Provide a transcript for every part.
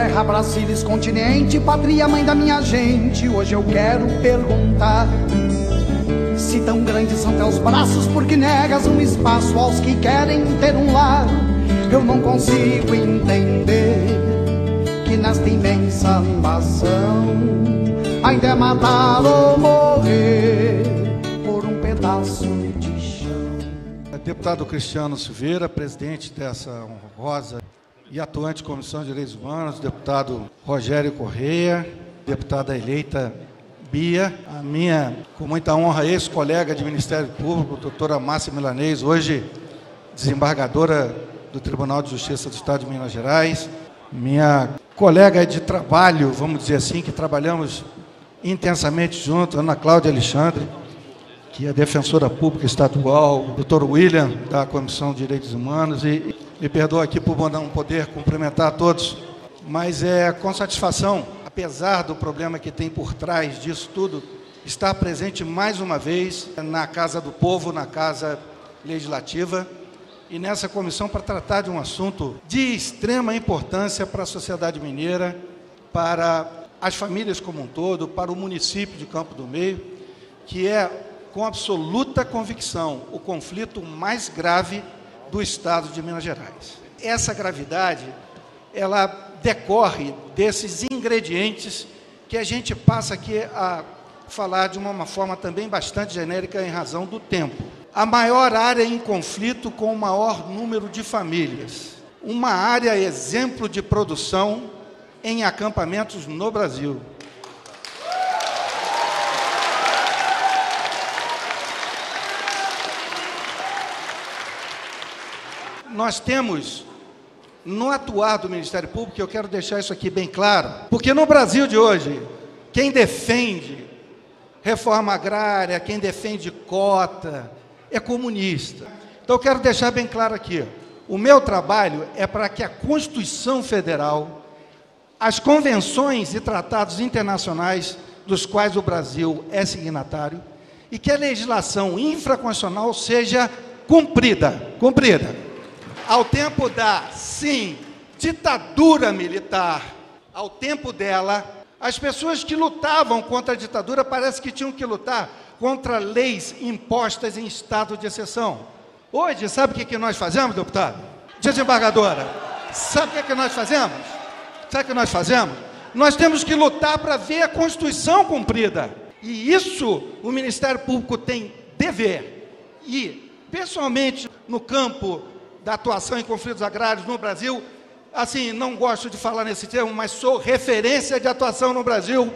terra, Brasília, continente, pátria, mãe da minha gente. Hoje eu quero perguntar: se tão grandes são teus braços, por que negas um espaço aos que querem ter um lar? Eu não consigo entender que nesta imensa nação ainda é matar ou morrer por um pedaço de chão. Deputado Cristiano Silveira, presidente dessa honrosa e atuante Comissão de Direitos Humanos, deputado Rogério Correia, deputada eleita Bia, a minha, com muita honra, ex-colega de Ministério Público, doutora Márcia Milanês, hoje desembargadora do Tribunal de Justiça do Estado de Minas Gerais, minha colega de trabalho, vamos dizer assim, que trabalhamos intensamente junto, Ana Cláudia Alexandre, que é defensora pública estadual, doutor William, da Comissão de Direitos Humanos, e me perdoa aqui por não poder cumprimentar a todos, mas é com satisfação, apesar do problema que tem por trás disso tudo, estar presente mais uma vez na Casa do Povo, na Casa Legislativa, e nessa comissão para tratar de um assunto de extrema importância para a sociedade mineira, para as famílias como um todo, para o município de Campo do Meio, que é, com absoluta convicção, o conflito mais grave do Estado de Minas Gerais. Essa gravidade, ela decorre desses ingredientes que a gente passa aqui a falar de uma forma também bastante genérica em razão do tempo. A maior área em conflito com o maior número de famílias. Uma área exemplo de produção em acampamentos no Brasil. Nós temos, no atuar do Ministério Público, eu quero deixar isso aqui bem claro, porque no Brasil de hoje, quem defende reforma agrária, quem defende cota, é comunista. Então eu quero deixar bem claro aqui, o meu trabalho é para que a Constituição Federal, as convenções e tratados internacionais dos quais o Brasil é signatário, e que a legislação infraconstitucional seja cumprida. Ao tempo da, sim, ditadura militar, ao tempo dela, as pessoas que lutavam contra a ditadura parece que tinham que lutar contra leis impostas em estado de exceção. Hoje, sabe o que nós fazemos, deputado? Desembargadora, sabe o que nós fazemos? Sabe o que nós fazemos? Nós temos que lutar para ver a Constituição cumprida. E isso o Ministério Público tem dever. E, pessoalmente, no campo da atuação em conflitos agrários no Brasil, assim, não gosto de falar nesse termo, mas sou referência de atuação no Brasil.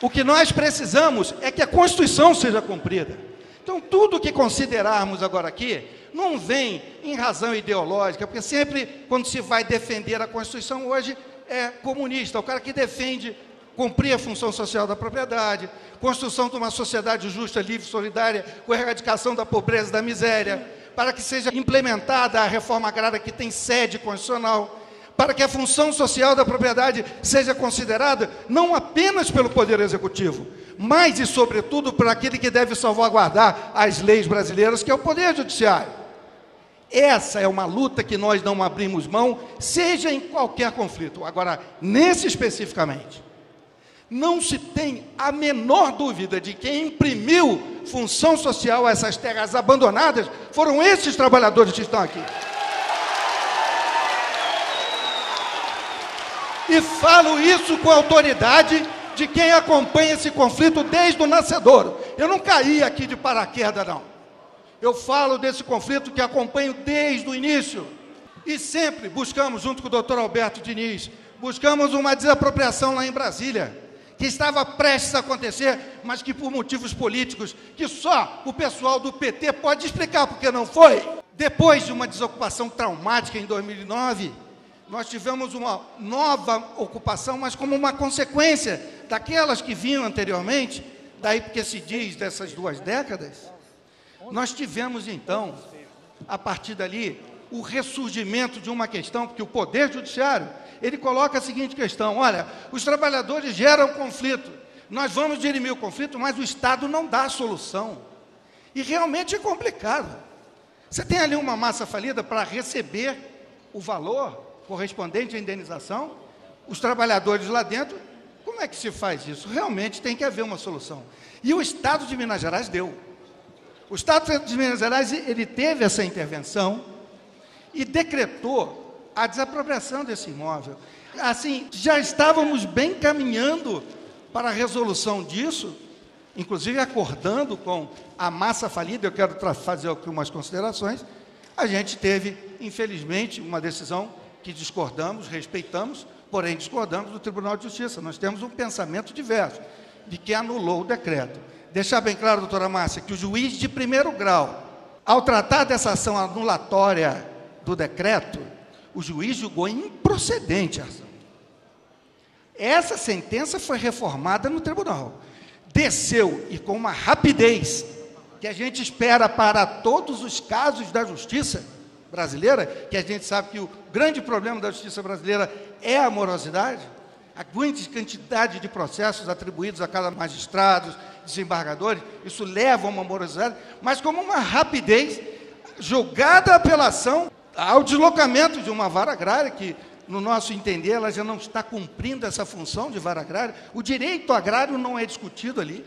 O que nós precisamos é que a Constituição seja cumprida. Então, tudo que considerarmos agora aqui, não vem em razão ideológica, porque sempre, quando se vai defender a Constituição, hoje é comunista, o cara que defende cumprir a função social da propriedade, construção de uma sociedade justa, livre, solidária, com a erradicação da pobreza e da miséria, para que seja implementada a reforma agrária que tem sede constitucional, para que a função social da propriedade seja considerada não apenas pelo Poder Executivo, mas e, sobretudo, por aquele que deve salvaguardar as leis brasileiras, que é o Poder Judiciário. Essa é uma luta que nós não abrimos mão, seja em qualquer conflito. Agora, nesse especificamente, não se tem a menor dúvida de que quem imprimiu função social a essas terras abandonadas foram esses trabalhadores que estão aqui. E falo isso com a autoridade de quem acompanha esse conflito desde o nascedouro. Eu não caí aqui de paraquedas, não. Eu falo desse conflito que acompanho desde o início. E sempre buscamos, junto com o doutor Alberto Diniz, buscamos uma desapropriação lá em Brasília, que estava prestes a acontecer, mas que por motivos políticos, que só o pessoal do PT pode explicar porque não foi. Depois de uma desocupação traumática em 2009, nós tivemos uma nova ocupação, mas como uma consequência daquelas que vinham anteriormente, daí porque se diz dessas 2 décadas, nós tivemos então, a partir dali, o ressurgimento de uma questão, porque o Poder Judiciário, ele coloca a seguinte questão: olha, os trabalhadores geram conflito, nós vamos dirimir o conflito, mas o Estado não dá a solução. E realmente é complicado. Você tem ali uma massa falida para receber o valor correspondente à indenização, os trabalhadores lá dentro. Como é que se faz isso? Realmente tem que haver uma solução. E o Estado de Minas Gerais deu. O Estado de Minas Gerais, ele teve essa intervenção e decretou a desapropriação desse imóvel. Assim, já estávamos bem caminhando para a resolução disso, inclusive acordando com a massa falida. Eu quero fazer aqui umas considerações. A gente teve, infelizmente, uma decisão que discordamos, respeitamos, porém discordamos do Tribunal de Justiça. Nós temos um pensamento diverso, de que anulou o decreto. Deixar bem claro, doutora Márcia, que o juiz de primeiro grau, ao tratar dessa ação anulatória do decreto, o juiz julgou improcedente a ação. Essa sentença foi reformada no tribunal. Desceu, e com uma rapidez que a gente espera para todos os casos da justiça brasileira, que a gente sabe que o grande problema da justiça brasileira é a morosidade, a grande quantidade de processos atribuídos a cada magistrado, desembargadores, isso leva a uma morosidade, mas como uma rapidez, julgada a apelação ao deslocamento de uma vara agrária, que, no nosso entender, ela já não está cumprindo essa função de vara agrária. O direito agrário não é discutido ali.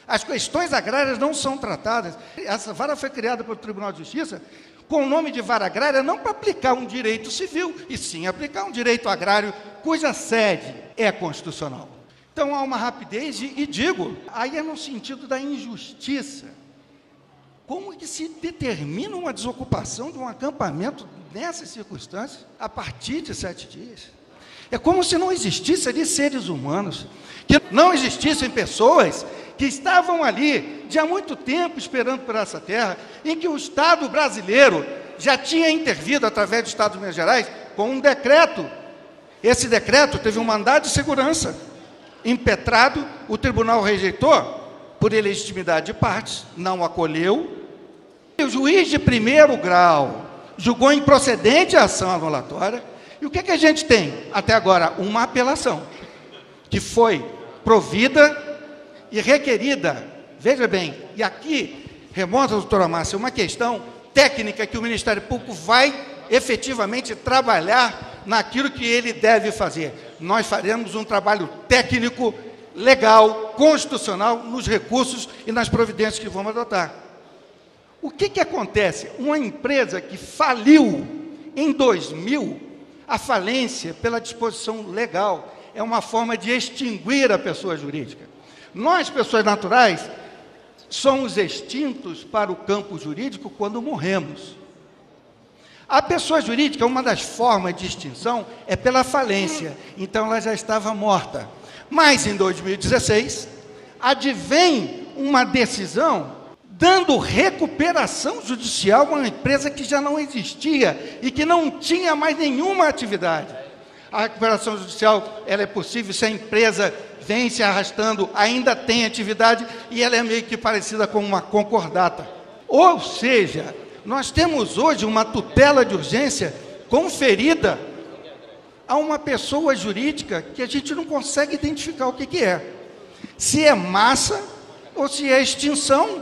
As questões agrárias não são tratadas. Essa vara foi criada pelo Tribunal de Justiça com o nome de vara agrária, não para aplicar um direito civil, e sim aplicar um direito agrário cuja sede é constitucional. Então, há uma rapidez, e digo, aí é no sentido da injustiça. Como que se determina uma desocupação de um acampamento nessas circunstâncias, a partir de 7 dias? É como se não existissem ali seres humanos, que não existissem pessoas que estavam ali de há muito tempo esperando por essa terra, em que o Estado brasileiro já tinha intervido através do Estado de Minas Gerais com um decreto. Esse decreto teve um mandado de segurança impetrado, o tribunal rejeitou por ilegitimidade de partes, não acolheu. E o juiz de primeiro grau julgou improcedente a ação anulatória. E o que a gente tem? Até agora, uma apelação, que foi provida e requerida. Veja bem, e aqui remonta, doutora Márcia, uma questão técnica que o Ministério Público vai efetivamente trabalhar naquilo que ele deve fazer. Nós faremos um trabalho técnico, legal, constitucional, nos recursos e nas providências que vamos adotar. O que acontece? Uma empresa que faliu em 2000, a falência, pela disposição legal, é uma forma de extinguir a pessoa jurídica. Nós, pessoas naturais, somos extintos para o campo jurídico quando morremos. A pessoa jurídica, uma das formas de extinção é pela falência, então ela já estava morta. Mas em 2016, advém uma decisão dando recuperação judicial a uma empresa que já não existia e que não tinha mais nenhuma atividade. A recuperação judicial ela é possível se a empresa vem se arrastando, ainda tem atividade e ela é meio que parecida com uma concordata. Ou seja, nós temos hoje uma tutela de urgência conferida a uma pessoa jurídica que a gente não consegue identificar o que é. Se é massa ou se é extinção,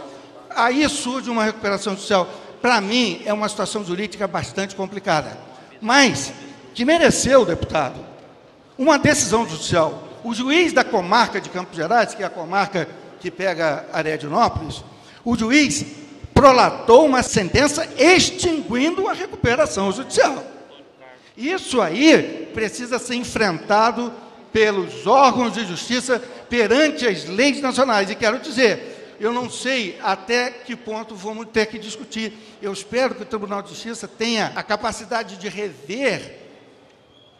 aí surge uma recuperação judicial. Para mim, é uma situação jurídica bastante complicada, mas que mereceu, deputado, uma decisão judicial. O juiz da comarca de Campos Gerais, que é a comarca que pega Aredianópolis, o juiz prolatou uma sentença extinguindo a recuperação judicial. Isso aí precisa ser enfrentado pelos órgãos de justiça perante as leis nacionais. E quero dizer, eu não sei até que ponto vamos ter que discutir. Eu espero que o Tribunal de Justiça tenha a capacidade de rever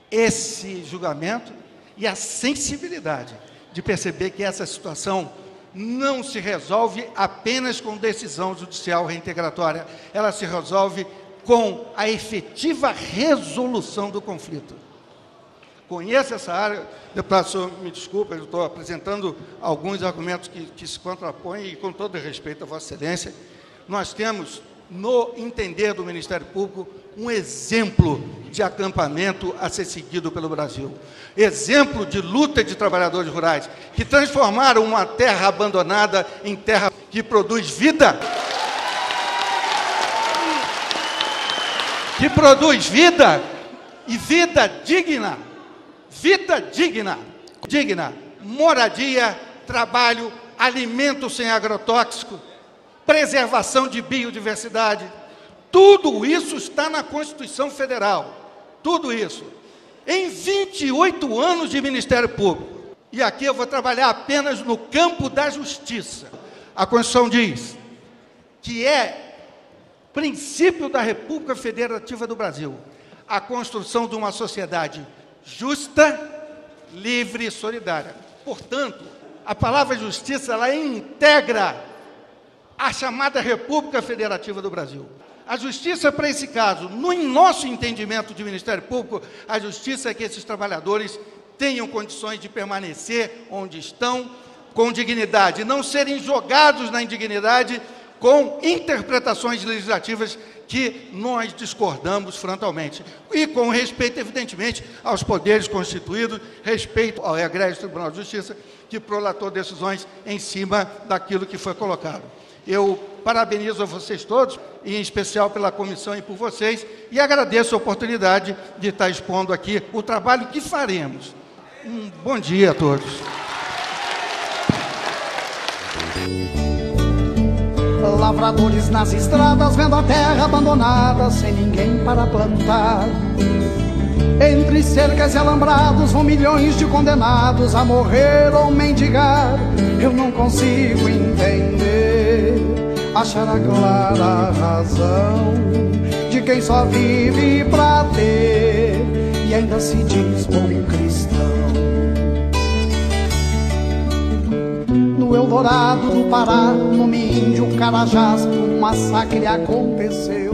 esse julgamento e a sensibilidade de perceber que essa situação não se resolve apenas com decisão judicial reintegratória, ela se resolve com a efetiva resolução do conflito. Conheço essa área, deputado, o senhor me desculpa, eu estou apresentando alguns argumentos que se contrapõem, e com todo respeito a Vossa Excelência, nós temos, no entender do Ministério Público, um exemplo de acampamento a ser seguido pelo Brasil. Exemplo de luta de trabalhadores rurais, que transformaram uma terra abandonada em terra que produz vida. que produz vida e vida digna, moradia, trabalho, alimento sem agrotóxico, preservação de biodiversidade. Tudo isso está na Constituição Federal, tudo isso. Em 28 anos de Ministério Público, e aqui eu vou trabalhar apenas no campo da justiça. A Constituição diz que é princípio da República Federativa do Brasil a construção de uma sociedade justa, livre e solidária. Portanto, a palavra justiça, ela integra a chamada República Federativa do Brasil. A justiça, para esse caso, no nosso entendimento de Ministério Público, a justiça é que esses trabalhadores tenham condições de permanecer onde estão, com dignidade, não serem jogados na indignidade com interpretações legislativas que nós discordamos frontalmente. E com respeito, evidentemente, aos poderes constituídos, respeito ao egrégio Tribunal de Justiça, que prolatou decisões em cima daquilo que foi colocado. Eu parabenizo a vocês todos, e em especial pela comissão e por vocês, e agradeço a oportunidade de estar expondo aqui o trabalho que faremos. Um bom dia a todos. Lavradores nas estradas, vendo a terra abandonada, sem ninguém para plantar. Entre cercas e alambrados vão milhões de condenados a morrer ou mendigar. Eu não consigo entender, achar a clara razão de quem só vive pra ter e ainda se diz bom cristão. No Eldorado do Pará, no Minho, Carajás, um massacre aconteceu.